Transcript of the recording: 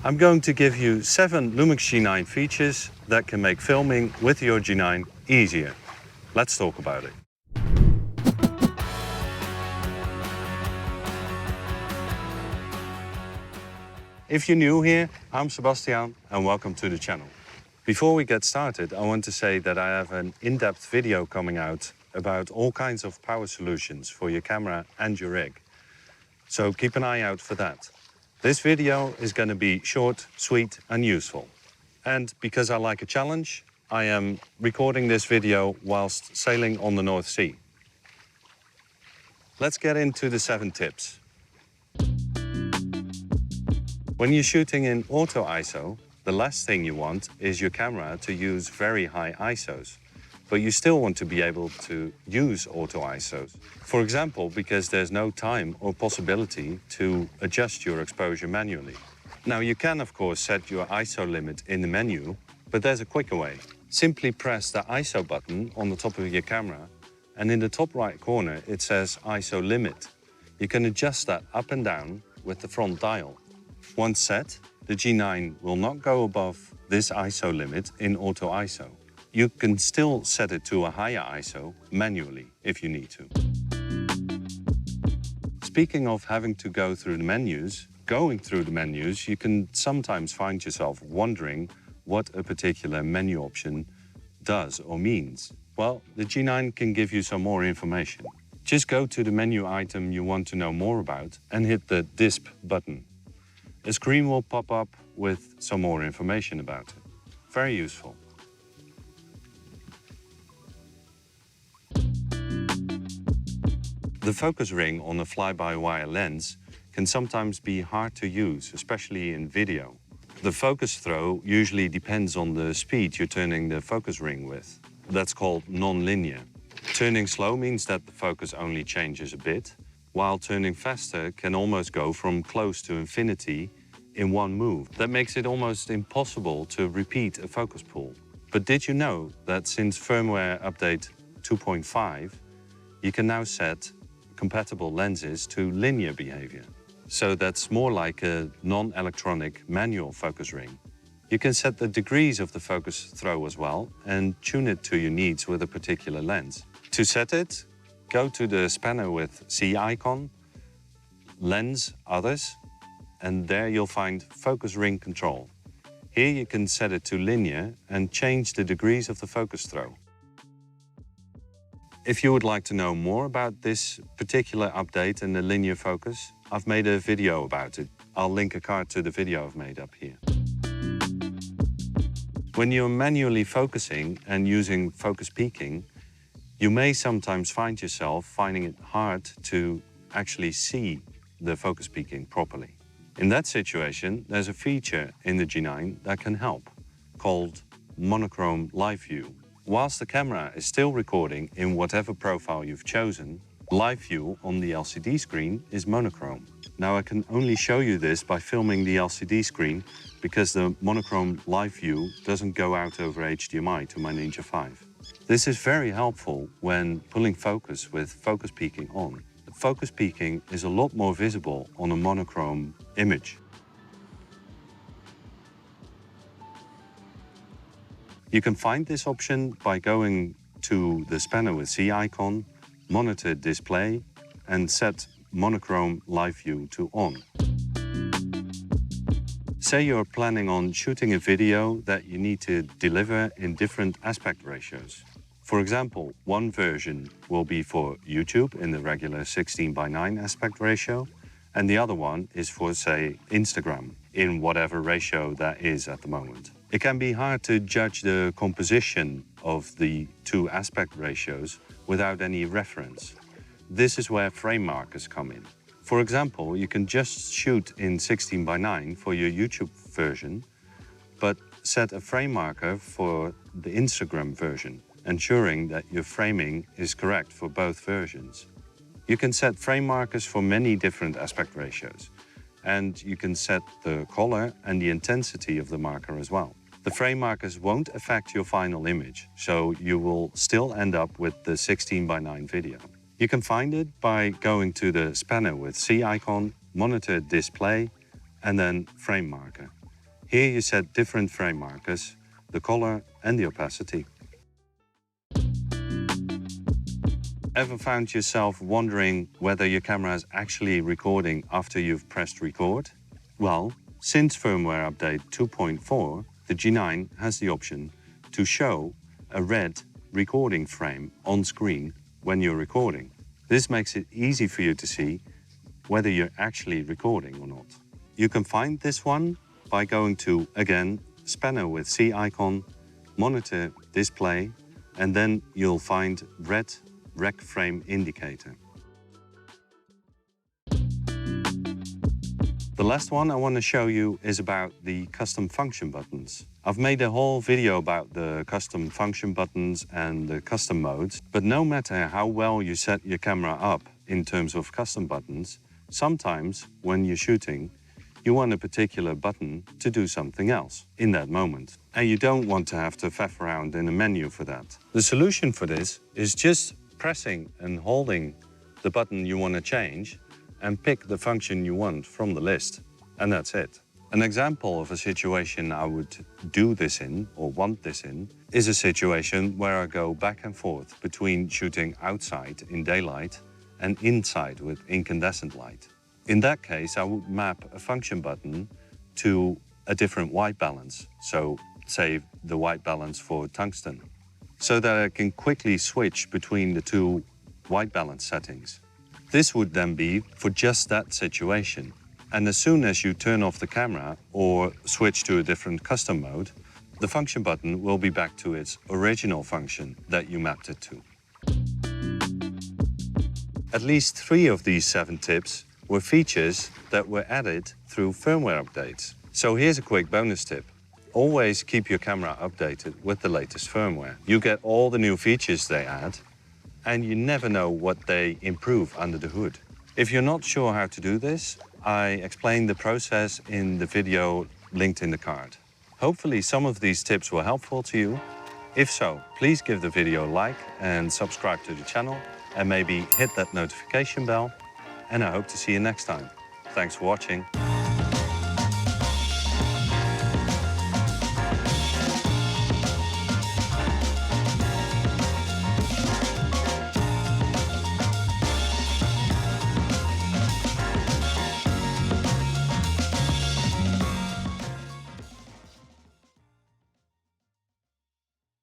I'm going to give you 7 Lumix G9 features that can make filming with your G9 easier. Let's talk about it. If you're new here, I'm Sebastian and welcome to the channel. Before we get started, I want to say that I have an in-depth video coming out about all kinds of power solutions for your camera and your rig. So keep an eye out for that. This video is going to be short, sweet and useful. And because I like a challenge, I am recording this video whilst sailing on the North Sea. Let's get into the 7 tips. When you're shooting in auto ISO, the last thing you want is your camera to use very high ISOs. But you still want to be able to use auto ISOs. For example, because there's no time or possibility to adjust your exposure manually. Now you can of course set your ISO limit in the menu, but there's a quicker way. Simply press the ISO button on the top of your camera and in the top right corner it says ISO limit. You can adjust that up and down with the front dial. Once set, the G9 will not go above this ISO limit in auto ISO. You can still set it to a higher ISO manually if you need to. Speaking of having to go through the menus, you can sometimes find yourself wondering what a particular menu option does or means. Well, the G9 can give you some more information. Just go to the menu item you want to know more about and hit the DISP button. A screen will pop up with some more information about it. Very useful. The focus ring on a fly-by-wire lens can sometimes be hard to use, especially in video. The focus throw usually depends on the speed you're turning the focus ring with. That's called non-linear. Turning slow means that the focus only changes a bit, while turning faster can almost go from close to infinity in one move. That makes it almost impossible to repeat a focus pull. But did you know that since firmware update 2.5, you can now set compatible lenses to linear behavior. So that's more like a non-electronic manual focus ring. You can set the degrees of the focus throw as well and tune it to your needs with a particular lens. To set it, go to the spanner with C icon, Lens, Others, and there you'll find Focus Ring Control. Here you can set it to linear and change the degrees of the focus throw. If you would like to know more about this particular update and the linear focus, I've made a video about it. I'll link a card to the video I've made up here. When you're manually focusing and using focus peaking, you may sometimes find yourself finding it hard to actually see the focus peaking properly. In that situation, there's a feature in the G9 that can help, called Monochrome Live View. Whilst the camera is still recording in whatever profile you've chosen, Live View on the LCD screen is monochrome. Now I can only show you this by filming the LCD screen because the monochrome Live View doesn't go out over HDMI to my Ninja V. This is very helpful when pulling focus with focus peaking on. The focus peaking is a lot more visible on a monochrome image. You can find this option by going to the spanner with C icon, monitor display, and set monochrome live view to on. Say you're planning on shooting a video that you need to deliver in different aspect ratios. For example, one version will be for YouTube in the regular 16:9 aspect ratio, and the other one is for, say, Instagram in whatever ratio that is at the moment. It can be hard to judge the composition of the two aspect ratios without any reference. This is where frame markers come in. For example, you can just shoot in 16:9 for your YouTube version, but set a frame marker for the Instagram version, ensuring that your framing is correct for both versions. You can set frame markers for many different aspect ratios, and you can set the color and the intensity of the marker as well. The frame markers won't affect your final image, so you will still end up with the 16:9 video. You can find it by going to the spanner with C icon, monitor display, and then frame marker. Here you set different frame markers, the color and the opacity. Ever found yourself wondering whether your camera is actually recording after you've pressed record? Well, since firmware update 2.4, the G9 has the option to show a red recording frame on screen when you're recording. This makes it easy for you to see whether you're actually recording or not. You can find this one by going to, again, spanner with C icon, monitor display, and then you'll find red rec frame indicator. The last one I want to show you is about the custom function buttons. I've made a whole video about the custom function buttons and the custom modes, but no matter how well you set your camera up in terms of custom buttons, sometimes when you're shooting, you want a particular button to do something else in that moment. And you don't want to have to faff around in a menu for that. The solution for this is just pressing and holding the button you want to change and pick the function you want from the list. And that's it. An example of a situation I would do this in, or want this in, is a situation where I go back and forth between shooting outside in daylight and inside with incandescent light. In that case, I would map a function button to a different white balance. So say the white balance for tungsten, so that I can quickly switch between the two white balance settings. This would then be for just that situation. And as soon as you turn off the camera or switch to a different custom mode, the function button will be back to its original function that you mapped it to. At least 3 of these 7 tips were features that were added through firmware updates. So here's a quick bonus tip. Always keep your camera updated with the latest firmware. You get all the new features they add, and you never know what they improve under the hood. If you're not sure how to do this, I explained the process in the video linked in the card. Hopefully some of these tips were helpful to you. If so, please give the video a like and subscribe to the channel, and maybe hit that notification bell. And I hope to see you next time. Thanks for watching.